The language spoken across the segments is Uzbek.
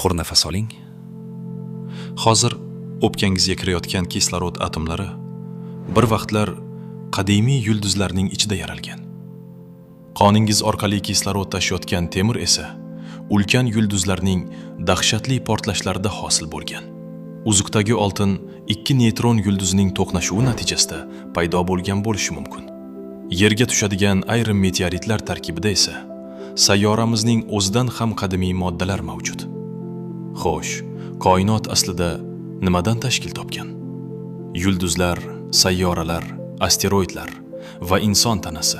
Chuqur nafas oling. Hozir o'pkangizga kirayotgan kislorod atomlari bir vaqtlar qadimiy yulduzlarning ichida yaralgan. Qoningiz orqali kislorod tashiyotgan temir esa ulkan yulduzlarning dahshatli portlashlarida hosil bo'lgan. Uzuqdagi oltin ikki neytron yulduzining to'qnashuvi natijasida paydo bo'lgan bo'lishi mumkin. Yerga tushadigan ayrim meteoritlar tarkibida esa sayyoramizning o'zidan ham qadimiy moddalar mavjud. Xo'sh, koinot aslida nimadan tashkil topgan? Yulduzlar, sayyoralar, asteroidlar va inson tanasi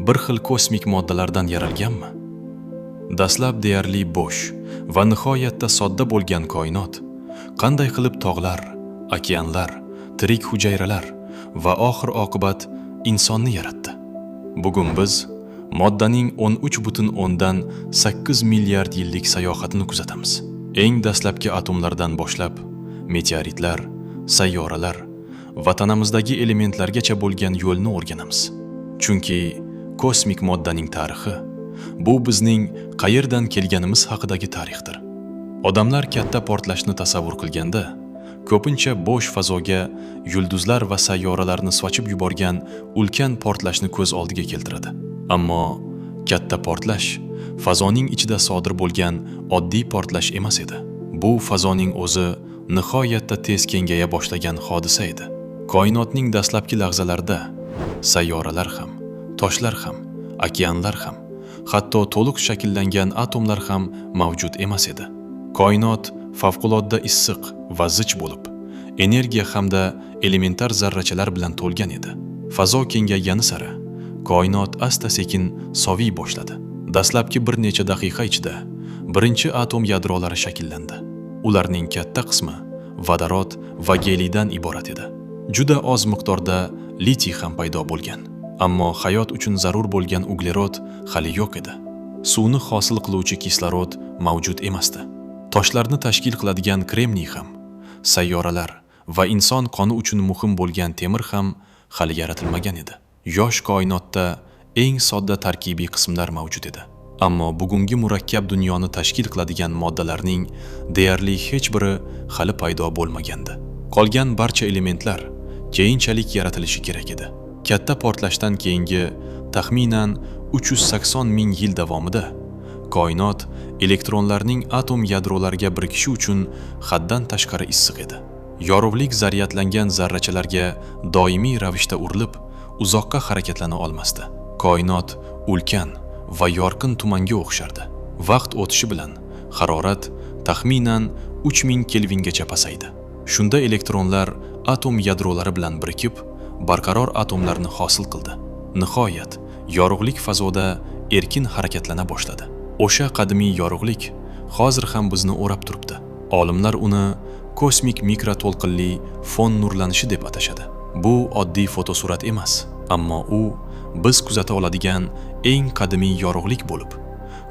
bir xil kosmik moddalardan yaralganmi? Dastlab deyarli bo'sh va nihoyatda sodda bo'lgan koinot qanday qilib tog'lar, okeanlar, tirik hujayralar va oxir-oqibat insonni yaratdi? Bugun biz moddaning 13,8 milliard yillik sayohatini kuzatamiz. Eng dastlabki atomlardan boshlab meteoritlar, sayyoralar va tanamizdagi elementlargacha bo'lgan yo'lni o'rganamiz. Chunki kosmik moddaning tarixi bu bizning qayerdan kelganimiz haqidagi tarixdir. Odamlar katta portlashni tasavvur qilganda ko'pincha bo'sh fazoga yulduzlar va sayyoralarni sochib yuborgan ulkan portlashni ko'z oldiga keltiradi. Ammo katta portlash fazoning ichida sodir bo'lgan oddiy portlash emas edi. Bu fazoning o'zi nihoyatda tez kengaya boshlagan hodisa edi. Koinotning dastlabki lahzalarida sayyoralar ham, toshlar ham, okeanlar ham, hatto to'liq shakllangan atomlar ham mavjud emas edi. Koinot favqulodda issiq va zich bo'lib, energiya hamda elementar zarrachalar bilan to'lgan edi. Fazo kengaygani sari koinot asta-sekin soviy boshladi. Dastlabki bir necha daqiqa ichida birinchi atom yadrolari shakllandi. Ularning katta qismi vodorod va geliydan iborat edi. Juda oz miqdorda litiy ham paydo bo'lgan. Ammo hayot uchun zarur bo'lgan uglerod hali yo'q edi. Suvni hosil qiluvchi kislorod mavjud emasdi. Toshlarni tashkil qiladigan kremniy ham, sayyoralar va inson qoni uchun muhim bo'lgan temir ham hali yaratilmagan edi. Yosh koinotda eng sodda tarkibiy qismlar mavjud edi. Ammo bugungi murakkab dunyoni tashkil qiladigan moddalarning deyarli hech biri hali paydo bo'lmagandi. Qolgan barcha elementlar keyinchalik yaratilishi kerak edi. Katta portlashdan keyingi taxminan 380 ming yil davomida koinot elektronlarning atom yadrolariga birikishi uchun haddan tashqari issiq edi. Yorug'lik zaryadlangan zarrachalarga doimiy ravishda urilib, uzoqqa harakatlana olmasdi. Koinot ulkan va yorqin tumanga o'xshardi. Vaqt o'tishi bilan harorat taxminan 3000 kelvingacha pasaydi. Shunda elektronlar atom yadrolari bilan birikib, barqaror atomlarni hosil qildi. Nihoyat, yorug'lik fazoda erkin harakatlana boshladi. O'sha qadimiy yorug'lik hozir ham bizni o'rab turibdi. Olimlar uni kosmik mikroto'lqinli fon nurlanishi deb atashadi. Bu oddiy fotosurat emas, ammo u biz kuzata oladigan eng qadimiy yorug'lik bo'lib,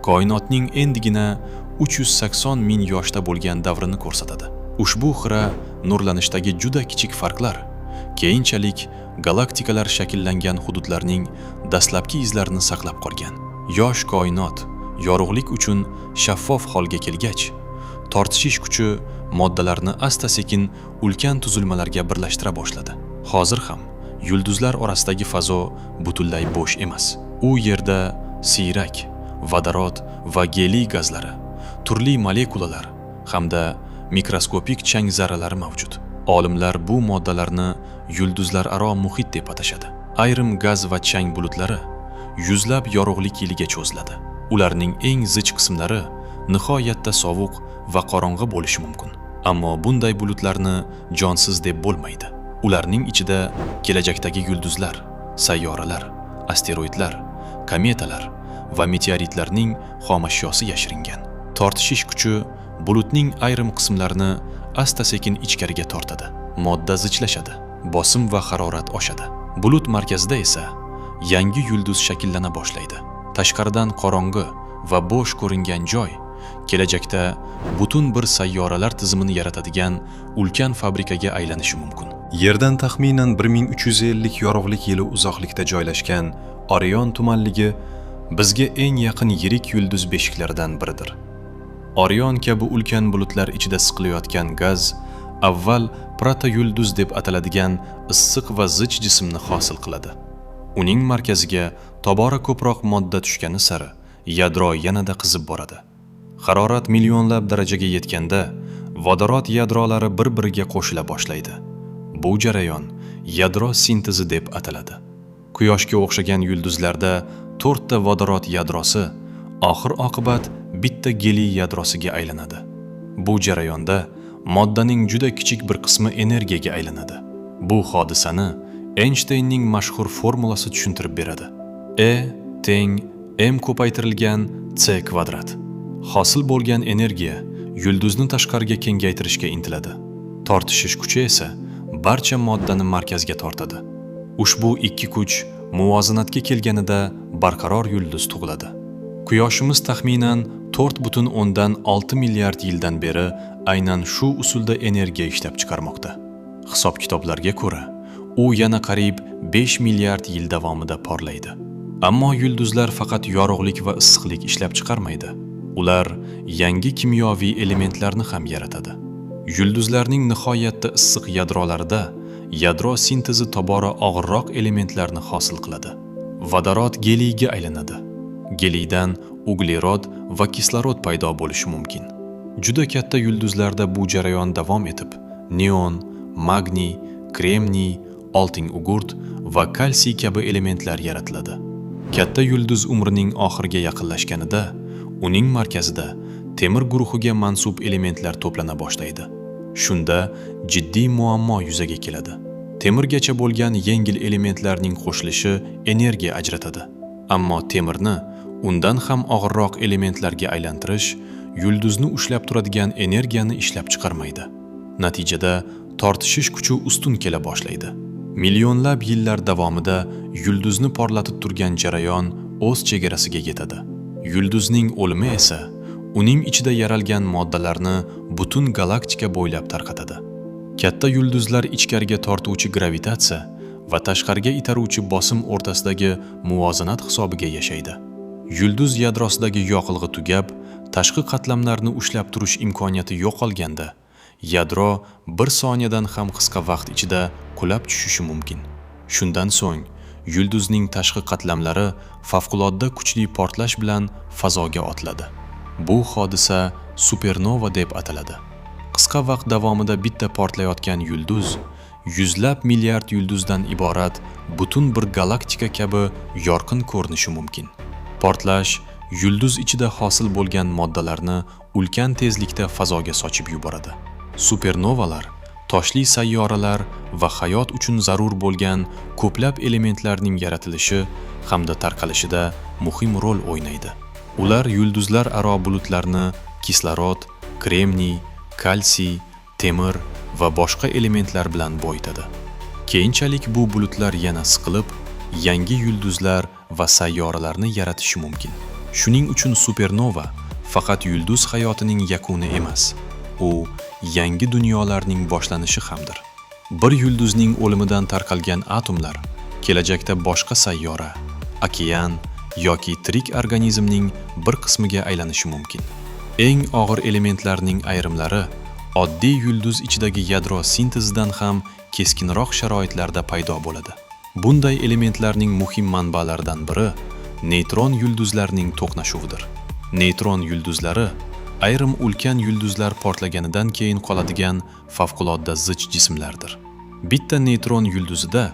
koinotning endigina 380 ming yoshda bo'lgan davrini ko'rsatadi. Ushbu xira nurlanishdagi juda kichik farqlar keyinchalik galaktikalar shakllangan hududlarning dastlabki izlarini saqlab qolgan. Yosh koinot yorug'lik uchun shaffof holga kelgach, tortishish kuchi moddalarni asta-sekin ulkan tuzilmalarga birlashtira boshladi. Hozir ham yulduzlar orasidagi fazo butunlay bo'sh emas. U yerda siyrak, vodorod va geliy gazlari, turli molekulalar hamda mikroskopik chang zarralari mavjud. Olimlar bu moddalarni yulduzlararo muhit deb atashadi. Ayrim gaz va chang bulutlari yuzlab yorug'lik yiliga cho'ziladi. Ularning eng zich qismlari nihoyatda sovuq va qorong'i bo'lishi mumkin. Ammo bunday bulutlarni jonsiz deb bo'lmaydi. Ularning ichida kelajakdagi yulduzlar, sayyoralar, asteroidlar, kometalar va meteoritlarning xomashyosi yashiringan. Tortishish kuchi bulutning ayrim qismlarini asta-sekin ichkariga tortadi. Modda zichlashadi, bosim va harorat oshadi. Bulut markazida esa yangi yulduz shakllana boshlaydi. Tashqaridan qorong'i va bo'sh ko'ringan joy kelajakda butun bir sayyoralar tizimini yaratadigan ulkan fabrikaga aylanishi mumkin. Yerdan taxminan 1350 yorug'lik yili uzoqlikda joylashgan Orion tumanligi bizga eng yaqin yirik yulduz beshiklaridan biridir. Orion kabi ulkan bulutlar ichida siqilayotgan gaz avval protoyulduz deb ataladigan issiq va zich jismni hosil qiladi. Uning markaziga tobora ko'proq modda tushgani sari yadro yanada qizib boradi. Harorat millionlab darajaga yetganda vodorod yadrolari bir-biriga qo'shila boshlaydi. Bu jarayon yadro sintezi deb ataladi. Quyoshga o'xshagan yulduzlarda 4 ta vodorod yadrosi oxir-oqibat bitta geliy yadrosiga aylanadi. Bu jarayonda moddaning juda kichik bir qismi energiyaga aylanadi. Bu hodisani Einsteinning mashhur formulasi tushuntirib beradi. E teng m ko'paytirilgan c kvadrat. Hosil bo'lgan energiya yulduzni tashqariga kengaytirishga intiladi. Tortishish kuchi esa barcha moddani markazga tortadi. Ushbu ikki kuch muvozanatga kelganida barqaror yulduz tug'iladi. Quyoshimiz taxminan 4,6 milliard yildan beri aynan shu usulda energiya ishlab chiqarmoqda. Hisob-kitoblarga ko'ra, u yana qariyb 5 milliard yil davomida porlaydi. Ammo yulduzlar faqat yorug'lik va issiqlik ishlab chiqarmaydi. Ular yangi kimyoviy elementlarni ham yaratadi. Yulduzlarning nihoyatda issiq yadrolarida yadro sintezi tobora og'irroq elementlarni hosil qiladi. Vodorod geliyga aylanadi. Geliydan uglerod va kislorod paydo bo'lishi mumkin. Juda katta yulduzlarda bu jarayon davom etib, neon, magniy, kremniy, oltin ugurt va kalsiy kabi elementlar yaratiladi. Katta yulduz umrining oxiriga yaqinlashganida, uning markazida temir guruhiga mansub elementlar to'plana boshlaydi. Shunda jiddiy muammo yuzaga keladi. Temirgacha bo'lgan yengil elementlarning qo'shilishi energiya ajratadi. Ammo temirni undan ham og'irroq elementlarga aylantirish yulduzni ushlab turadigan energiyani ishlab chiqarmaydi. Natijada tortishish kuchi ustun kela boshlaydi. Millionlab yillar davomida yulduzni porlatib turgan jarayon o'z chegarasiga yetadi. Yulduzning o'limi esa uning ichida yaralgan moddalarni butun galaktika bo'ylab tarqatadi. Katta yulduzlar ichkariga tortuvchi gravitatsiya va tashqariga itaruvchi bosim o'rtasidagi muvozanat hisobiga yashaydi. Yulduz yadrosidagi yoqilg'i tugab, tashqi qatlamlarni ushlab turish imkoniyati yo'qolganda, yadro bir soniyadan ham qisqa vaqt ichida qulab tushishi mumkin. Shundan so'ng, yulduzning tashqi qatlamlari favqulodda kuchli portlash bilan fazoga otiladi. Bu hodisa supernova deb ataladi. Qisqa vaqt davomida bitta portlayotgan yulduz yuzlab milliard yulduzdan iborat butun bir galaktika kabi yorqin ko'rinishi mumkin. Portlash yulduz ichida hosil bo'lgan moddalarni ulkan tezlikda fazoga sochib yuboradi. Supernovalar toshli sayyoralar va hayot uchun zarur bo'lgan ko'plab elementlarning yaratilishi hamda tarqalishida muhim rol o'ynaydi. Ular yulduzlar aro bulutlarni kislorod, kremniy, kalsiy, temir va boshqa elementlar bilan boyitadi. Keyinchalik bu bulutlar yana siqilib, yangi yulduzlar va sayyoralarni yaratishi mumkin. Shuning uchun supernova faqat yulduz hayotining yakuni emas, u yangi dunyolarning boshlanishi hamdir. Bir yulduzning o'limidan tarqalgan atomlar kelajakda boshqa sayyora, okean yoki tirik organizmning bir qismiga aylanishi mumkin. Eng og'ir elementlarning ayrimlari oddiy yulduz ichidagi yadro sintezidan ham keskinroq sharoitlarda paydo bo'ladi. Bunday elementlarning muhim manbalaridan biri neytron yulduzlarning to'qnashuvidir. Neytron yulduzlari ayrim ulkan yulduzlar portlaganidan keyin qoladigan favqulodda zich jismlardir. Bitta neytron yulduzida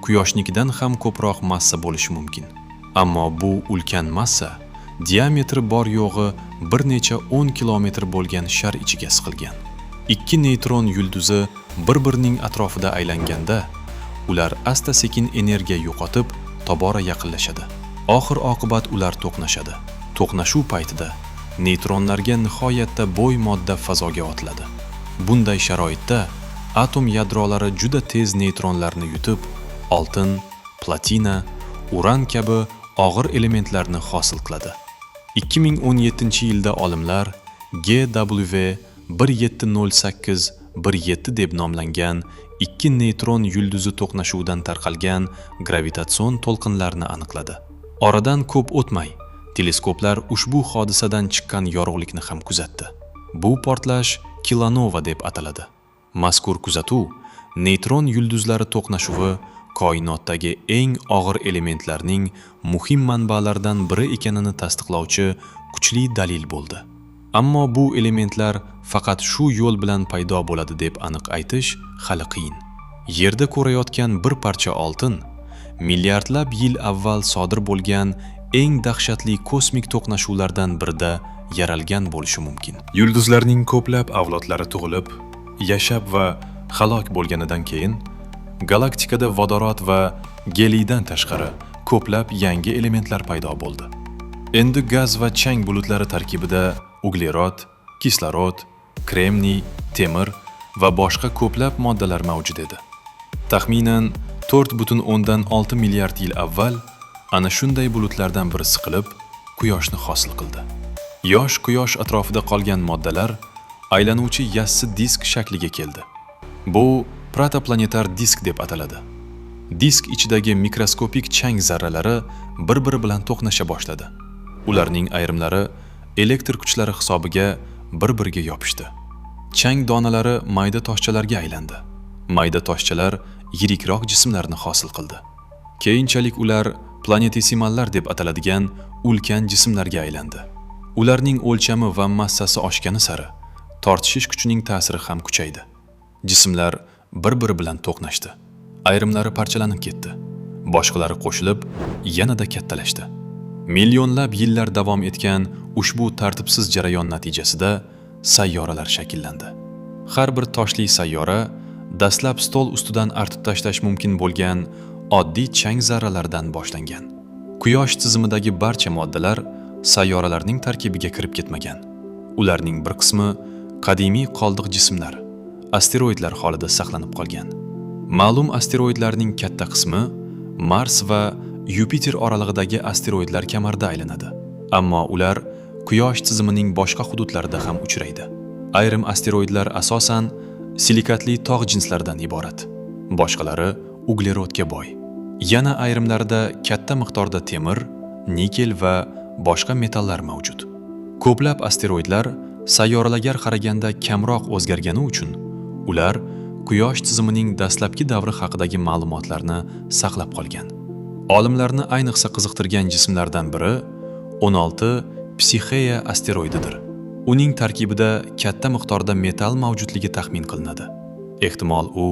Quyoshnikidan ham ko'proq massa bo'lishi mumkin. Ammo bu ulkan massa diametri bor yo'g'i bir necha 10 kilometr bo'lgan shar ichiga siqilgan. Ikki neytron yulduzi bir-birining atrofida aylanganda, ular asta-sekin energiya yo'qotib, tobora yaqinlashadi. Oxir-oqibat ular to'qnashadi. To'qnashuv paytida neytronlarga nihoyatda boy modda fazoga otiladi. Bunday sharoitda atom yadrolari juda tez neytronlarni yutib, oltin, platina, uran kabi og'ir elementlarni hosil qiladi. 2017-yilda olimlar GW170817 deb nomlangan ikki neytron yulduzi to'qnashuvidan tarqalgan gravitatsion to'lqinlarni aniqladi. Oradan ko'p o'tmay, Teleskoplar ushbu hodisadan chiqqan yorug'likni ham kuzatdi. Bu portlash kilonova deb ataladi. Mazkur kuzatuv neytron yulduzlari to'qnashuvi koinotdagi eng og'ir elementlarning muhim manbalaridan biri ekanini tasdiqlovchi kuchli dalil bo'ldi. Ammo bu elementlar faqat shu yo'l bilan paydo bo'ladi deb aniq aytish hali qiyin. Yerda ko'rayotgan bir parcha oltin milliardlab yil avval sodir bo'lgan eng dahshatli kosmik to'qnashuvlardan birida yaralgan bo'lishi mumkin. Yulduzlarning ko'plab avlodlari tug'ilib, yashab va halok bo'lganidan keyin galaktikada vodorod va geliydan tashqari ko'plab yangi elementlar paydo bo'ldi. Endi gaz va chang bulutlari tarkibida uglerod, kislorod, kremniy, temir va boshqa ko'plab moddalar mavjud edi. Taxminan 4,6 milliard yil avval ana shunday bulutlardan biri siqilib, Quyoshni hosil qildi. Yosh Quyosh atrofida qolgan moddalar aylanuvchi yassi disk shakliga keldi. Bu protoplanetar disk deb ataladi. Disk ichidagi mikroskopik chang zarralari bir-biri bilan to'qnasha boshladi. Ularning ayrimlari elektr kuchlari hisobiga bir-biriga yopishdi. Chang donalari mayda toshchalarga aylandi. Mayda toshchalar yirikroq jismlarni hosil qildi. Keyinchalik ular planetesimallar deb ataladigan ulkan jismlarga aylandi. Ularning o'lchami va massasi oshgani sari tortishish kuchining ta'siri ham kuchaydi. Jismlar bir-biri bilan to'qnashdi. Ayrimlari parchalanib ketdi. Boshqalari qo'shilib, yanada kattalashdi. Millionlab yillar davom etgan ushbu tartibsiz jarayon natijasida sayyoralar shakllandi. Har bir toshli sayyora dastlab stol ustidan artib tashlash mumkin bo'lgan oddiy chang zarralaridan boshlangan. Quyosh tizimidagi barcha moddalar sayyoralarning tarkibiga kirib ketmagan. Ularning bir qismi qadimiy qoldiq jismlar, asteroidlar holida saqlanib qolgan. Ma'lum asteroidlarning katta qismi Mars va Yupiter oralig'idagi asteroidlar kamarida aylanadi. Ammo ular Quyosh tizimining boshqa hududlarida ham uchraydi. Ayrim asteroidlar asosan silikatli tog' jinslaridan iborat. Boshqalari uglerodga boy. Yana ayrimlarida katta miqdorda temir, nikel va boshqa metallar mavjud. Ko'plab asteroidlar sayyoralarga qaraganda kamroq o'zgargani uchun ular Quyosh tizimining dastlabki davri haqidagi ma'lumotlarni saqlab qolgan. Olimlarni ayniqsa qiziqtirgan jismlardan biri 16 Psixeya asteroididir. Uning tarkibida katta miqdorda metal mavjudligi taxmin qilinadi. Ehtimol u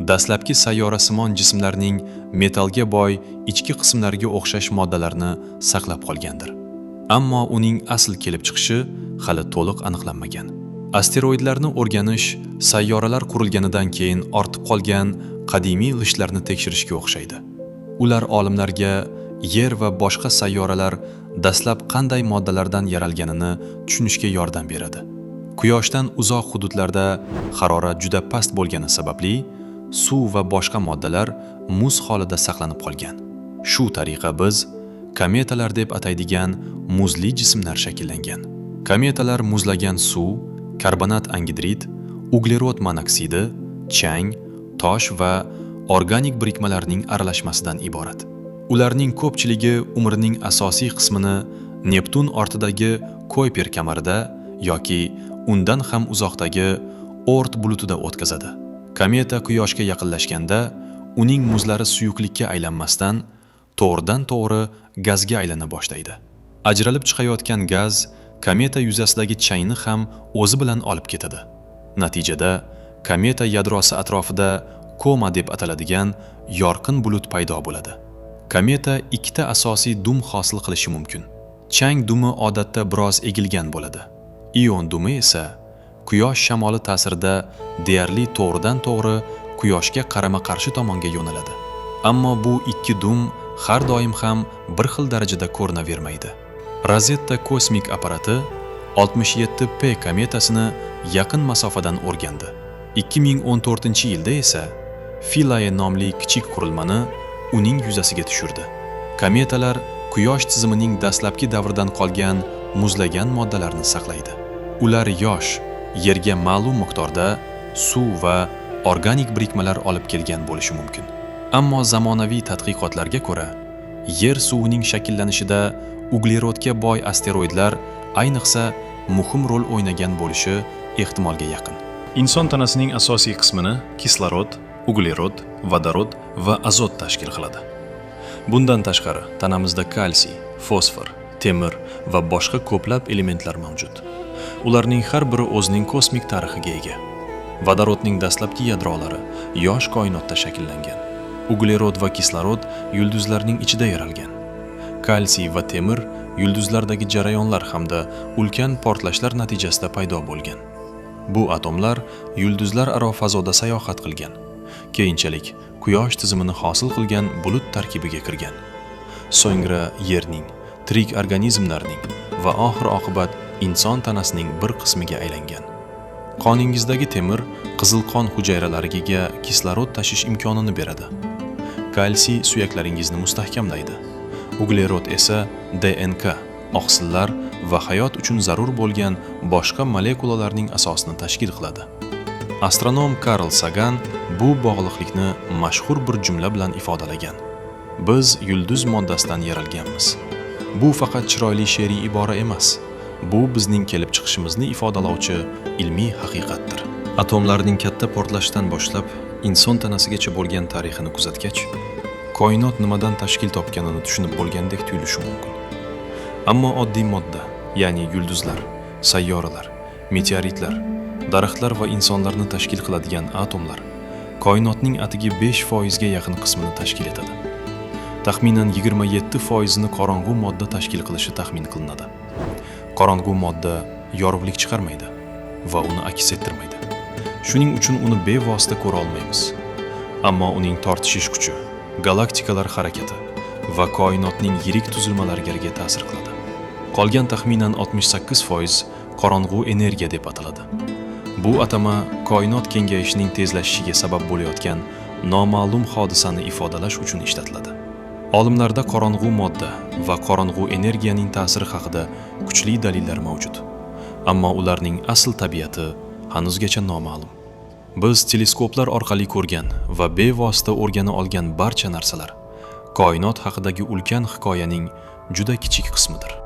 dastlabki sayyorasimon jismlarning metalga boy ichki qismlariga o'xshash moddalarni saqlab qolgandir. Ammo uning asl kelib chiqishi hali to'liq aniqlanmagan. Asteroidlarni o'rganish sayyoralar qurilganidan keyin ortib qolgan qadimiy g'ishtlarni tekshirishga o'xshaydi. Ular olimlarga Yer va boshqa sayyoralar dastlab qanday moddalardan yaralganini tushunishga yordam beradi. Quyoshdan uzoq hududlarda harorat juda past bo'lgani sababli suv va boshqa moddalar muz holida saqlanib qolgan. Shu tariqa biz kometalar deb ataydigan muzli jismlar shakllangan. Kometalar muzlagan suv, karbonat angidrid, uglerod monoksidi, chang, tosh va organik birikmalarning aralashmasidan iborat. Ularning ko'pchiligi umrining asosiy qismini Neptun ortidagi Kuiper kamarida yoki undan ham uzoqdagi Oort bulutida o'tkazadi. Kometa Quyoshga yaqinlashganda uning muzlari suyuqlikka aylanmasdan to'g'ridan-to'g'ri gazga aylana boshlaydi. Ajralib chiqayotgan gaz kometa yuzasidagi changni ham o'zi bilan olib ketadi. Natijada kometa yadrosi atrofida koma deb ataladigan yorqin bulut paydo bo'ladi. Kometa ikkita asosiy dum hosil qilishi mumkin. Chang dumi odatda biroz egilgan bo'ladi. Ion dumi esa Quyosh shamoli ta'sirida deyarli to'g'ridan-to'g'ri Quyoshga qarama-qarshi tomonga yo'naladi. Ammo bu ikki dum har doim ham bir xil darajada ko'rinavermaydi. Rosetta kosmik apparati 67P kometasini yaqin masofadan o'rgandi. 2014-yilda esa Philae nomli kichik qurilmani uning yuzasiga tushirdi. Kometalar Quyosh tizimining dastlabki davridan qolgan muzlagan moddalarni saqlaydi. Ular yosh, Yerga ma'lum miqdorda suv va organik birikmalar olib kelgan bo'lishi mumkin. Ammo zamonaviy tadqiqotlarga ko'ra, yer suvining shakllanishida uglerodga boy asteroidlar ayniqsa muhim rol o'ynagan bo'lishi ehtimolga yaqin. Inson tanasining asosiy qismini kislorod, uglerod, vodorod va azot tashkil qiladi. Bundan tashqari, tanamizda kalsiy, fosfor, temir va boshqa ko'plab elementlar mavjud. Ularning har biri o'zining kosmik tarixiga ega. Vodorodning dastlabki yadrolari yosh koinotda shakllangan. Uglerod va kislorod yulduzlarning ichida yaralgan. Kalsiy va temir yulduzlardagi jarayonlar hamda ulkan portlashlar natijasida paydo bo'lgan. Bu atomlar yulduzlar aro fazoda sayohat qilgan. Keyinchalik Quyosh tizimini hosil qilgan bulut tarkibiga kirgan. So'ngra Yerning, tirik organizmlarning va oxir-oqibat inson tanasining bir qismiga aylangan. Qoningizdagi temir qizil qon hujayralariga kislorod tashish imkonini beradi. Kalsiy suyaklaringizni mustahkamlaydi. Uglerod esa DNK, oqsillar va hayot uchun zarur bo'lgan boshqa molekulalarning asosini tashkil qiladi. Astronom Carl Sagan bu bog'liqlikni mashhur bir jumla bilan ifodalagan. Biz yulduz moddasidan yaralganmiz. Bu faqat chiroyli she'riy ibora emas. Bu bizning kelib chiqishimizni ifodalovchi ilmiy haqiqatdir. Atomlarning katta portlashdan boshlab inson tanasigacha bo'lgan tarixini kuzatgach, koinot nimadan tashkil topganini tushunib bo'lgandek tuyulishi mumkin. Ammo oddiy modda, ya'ni yulduzlar, sayyoralar, meteoritlar, daraxtlar va insonlarni tashkil qiladigan atomlar koinotning atigi 5% ga yaqin qismini tashkil etadi. Taxminan 27% ni qorong'u modda tashkil qilishi taxmin qilinadi. Qorong'u modda yorug'lik chiqarmaydi va uni aks ettirmaydi. Shuning uchun uni bevosita ko'ra olmaymiz. Ammo uning tortishish kuchi, galaktikalar harakati va koinotning yirik tuzilmalariga ta'sir qiladi. Qolgan taxminan 68% qorong'u energiya deb ataladi. Bu atama koinot kengayishining tezlashishiga sabab bo'layotgan noma'lum hodisani ifodalash uchun ishlatiladi. Olimlarda qorong'u modda va qorong'u energiyaning ta'siri haqida kuchli dalillar mavjud. Ammo ularning asl tabiati hanuzgacha noma'lum. Biz teleskoplar orqali ko'rgan va bevosita o'rgana olgan barcha narsalar koinot haqidagi ulkan hikoyaning juda kichik qismidir.